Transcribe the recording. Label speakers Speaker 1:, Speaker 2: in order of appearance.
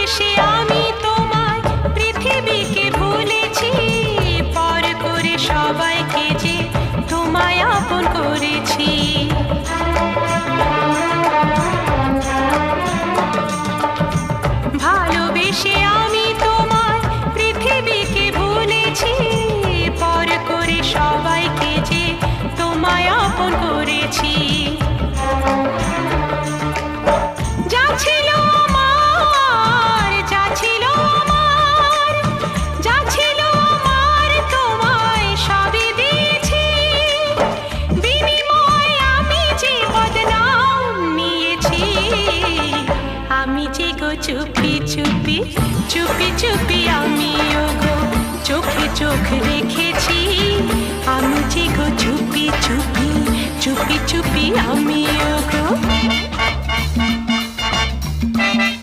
Speaker 1: ভালোবেসে আমি তোমায় পৃথিবীকে ভুলেছি, পর করে সবাইকে যে তোমায় আপন করেছি। ভালোবেসে আমি তোমায় পৃথিবীকে ভুলেছি, পর করে সবাইকে যে তোমায় আপন করেছি। যা ছিল আমার, যা ছিল আমার, যা ছিল আমার তোমায় সবই দিয়েছি, বিনিময়ে আমি যে বদনাম নিয়েছি। আমি যে গো চুপি চুপি চুপি চুপি আমিও গো চোখে চোখ রেখেছি, আমি যে গো চুপি চুপি চুপি চুপি আমিও গো।